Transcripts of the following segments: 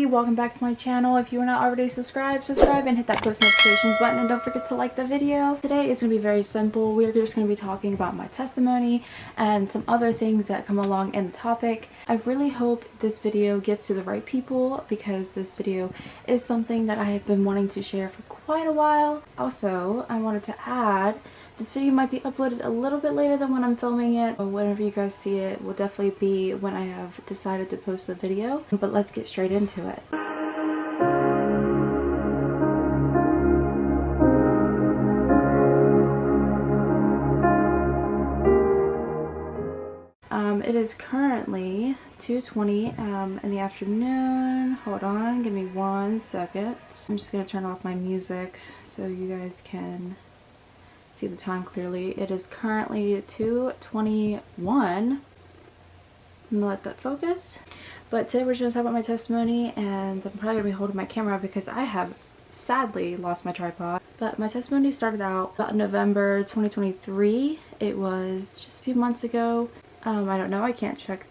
welcome back to my channel. If you are not already subscribed and hit that post notifications button, and don't forget to like the video. Today is going to be very simple. We're just going to be talking about my testimony and some other things that come along in the topic. I really hope this video gets to the right people because this video is something that I have been wanting to share for quite a while. Also, I wanted to add, this video might be uploaded a little bit later than when I'm filming it, but whenever you guys see it will definitely be when I have decided to post the video. But let's get straight into it. It is currently 2:20 in the afternoon. Hold on, give me 1 second. I'm just gonna turn off my music so you guys can see the time clearly. It is currently 2:21. I'm gonna let that focus. But today we're just gonna talk about my testimony, and I'm probably gonna be holding my camera because I have sadly lost my tripod. But my testimony started out about November 2023. It was just a few months ago. I don't know, I can't check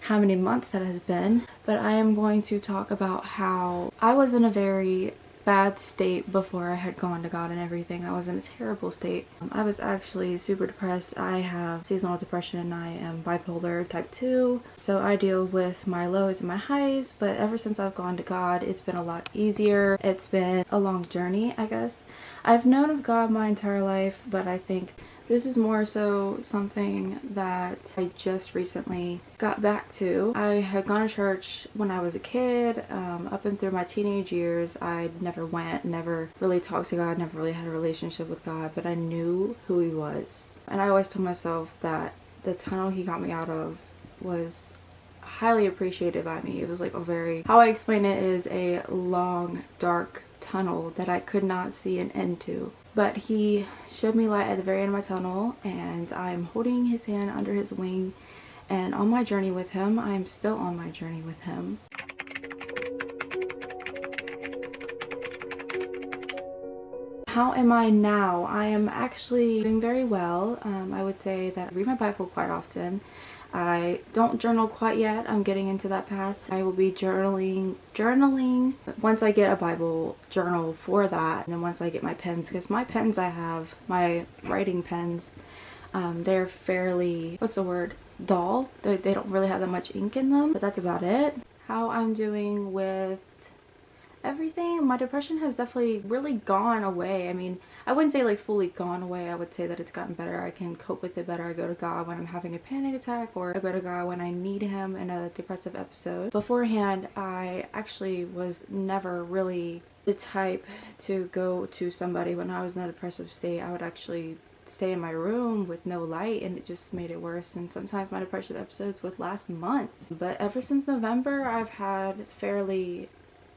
how many months that has been, but I am going to talk about how I was in a very bad state before I had gone to God and everything. I was in a terrible state. I was actually super depressed. I have seasonal depression. I am bipolar type 2, so I deal with my lows and my highs, but ever since I've gone to God, it's been a lot easier. It's been a long journey, I guess. I've known of God my entire life, but I think this is more so something that I just recently got back to. I had gone to church when I was a kid. Up and through my teenage years, I never went, never really talked to God, never really had a relationship with God, but I knew who He was. And I always told myself that the tunnel He got me out of was highly appreciated by me. It was like how I explain it is a long, dark tunnel that I could not see an end to. But He showed me light at the very end of my tunnel, and I'm holding His hand under His wing and on my journey with Him. I'm still on my journey with Him. How am I now? I am actually doing very well. I would say that I read my Bible quite often. I don't journal quite yet. I'm getting into that path. I will be journaling once I get a Bible journal for that, and then once I get my pens, because my pens I have, my writing pens, they're fairly, what's the word, dull. They don't really have that much ink in them, but that's about it. How I'm doing with everything, my depression has definitely really gone away. I mean, I wouldn't say like fully gone away. I would say that it's gotten better. I can cope with it better. I go to God when I'm having a panic attack, or I go to God when I need Him in a depressive episode. Beforehand, I actually was never really the type to go to somebody when I was in a depressive state. I would actually stay in my room with no light, and it just made it worse. And sometimes my depression episodes would last months. But ever since November, I've had fairly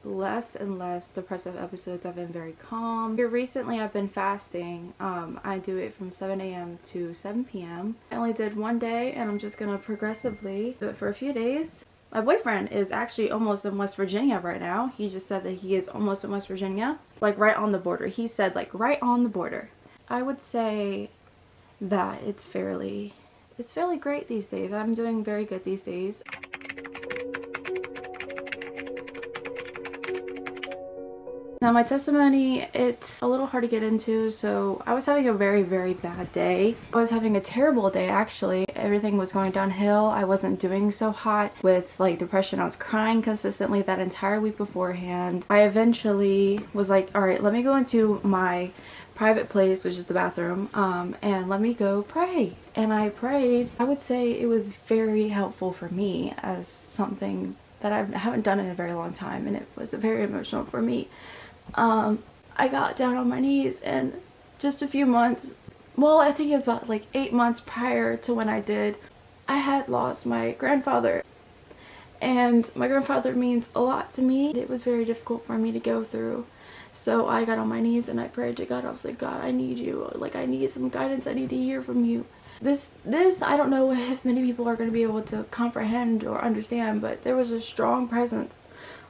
less and less depressive episodes. I've been very calm. Here recently I've been fasting. I do it from 7 a.m. to 7 p.m. I only did one day, and I'm just gonna progressively do it for a few days. My boyfriend is actually almost in West Virginia right now. He just said that he is almost in West Virginia, like right on the border. He said like right on the border. I would say that it's fairly great these days. I'm doing very good these days. Now my testimony, it's a little hard to get into. So I was having a very, very bad day. I was having a terrible day actually. Everything was going downhill. I wasn't doing so hot with like depression. I was crying consistently that entire week beforehand. I eventually was like, all right, let me go into my private place, which is the bathroom, and let me go pray. And I prayed. I would say it was very helpful for me as something that I haven't done in a very long time, and it was very emotional for me. I got down on my knees, and just a few months, well, I think it was about like 8 months prior to when I did, I had lost my grandfather. And my grandfather means a lot to me. It was very difficult for me to go through. So I got on my knees and I prayed to God. I was like, God, I need you. Like, I need some guidance. I need to hear from you. This, I don't know if many people are going to be able to comprehend or understand, but there was a strong presence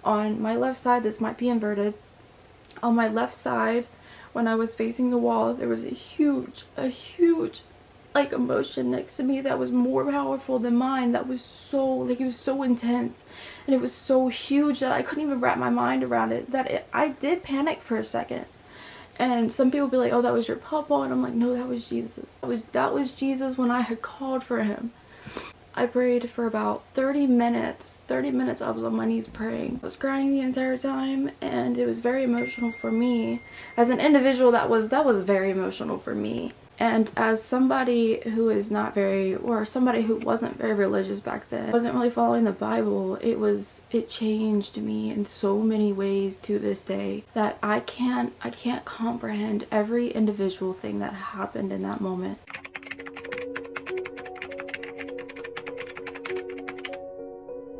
on my left side. This might be inverted. On my left side, when I was facing the wall, there was a huge like emotion next to me that was more powerful than mine, that was so, like, it was so intense and it was so huge that I couldn't even wrap my mind around it, I did panic for a second. And some people be like, oh, that was your papa, and I'm like, no, that was Jesus. That was Jesus when I had called for him. I prayed for about 30 minutes. 30 minutes I was on my knees praying. I was crying the entire time, and it was very emotional for me. As an individual, that was very emotional for me. And as somebody who is not very, or somebody who wasn't very religious back then, wasn't really following the Bible, it changed me in so many ways to this day that I can't comprehend every individual thing that happened in that moment.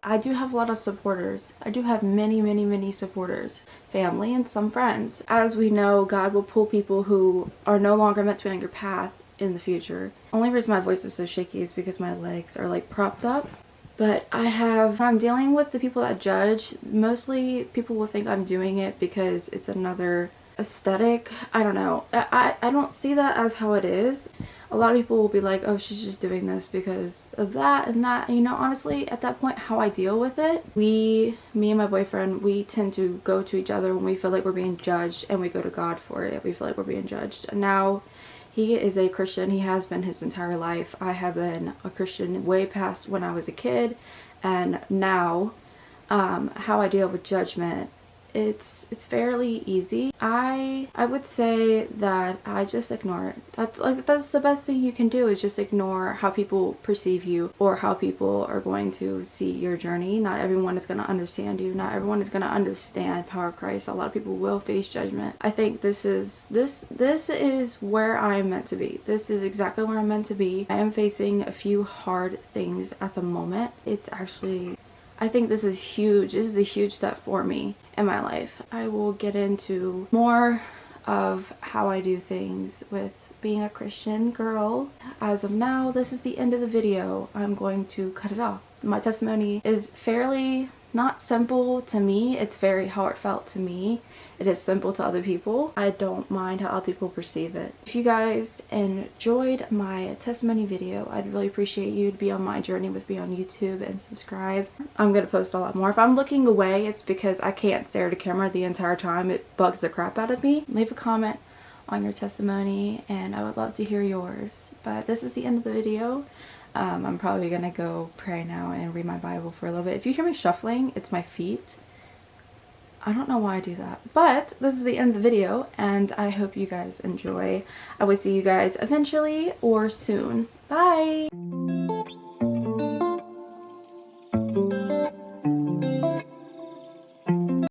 I do have a lot of supporters. I do have many supporters. Family and some friends. As we know, God will pull people who are no longer meant to be on your path in the future. Only reason my voice is so shaky is because my legs are like propped up. But I'm dealing with the people that judge. Mostly people will think I'm doing it because it's another aesthetic. I don't know. I don't see that as how it is. A lot of people will be like, oh, she's just doing this because of that and that. And, you know, honestly, at that point, how I deal with it, me and my boyfriend, we tend to go to each other when we feel like we're being judged, and we go to God for it. We feel like we're being judged. Now, he is a Christian. He has been his entire life. I have been a Christian way past when I was a kid. And now, how I deal with judgment, it's fairly easy. I would say that I just ignore it. That's the best thing you can do, is just ignore how people perceive you or how people are going to see your journey. Not everyone is going to understand you. Not everyone is going to understand the power of Christ. A lot of people will face judgment. I think this is where I'm meant to be. This is exactly where I'm meant to be. I am facing a few hard things at the moment. It's actually, I think this is huge. This is a huge step for me in my life. I will get into more of how I do things with being a Christian girl. As of now, this is the end of the video. I'm going to cut it off. My testimony is fairly not simple to me. It's very heartfelt to me. It is simple to other people. I don't mind how other people perceive it. If you guys enjoyed my testimony video, I'd really appreciate you to be on my journey with me on YouTube and subscribe. I'm gonna post a lot more. If I'm looking away, it's because I can't stare at a camera the entire time. It bugs the crap out of me. Leave a comment on your testimony and I would love to hear yours. But this is the end of the video. I'm probably gonna go pray now and read my Bible for a little bit. If you hear me shuffling, it's my feet. I don't know why I do that. But this is the end of the video and I hope you guys enjoy. I will see you guys eventually or soon. Bye!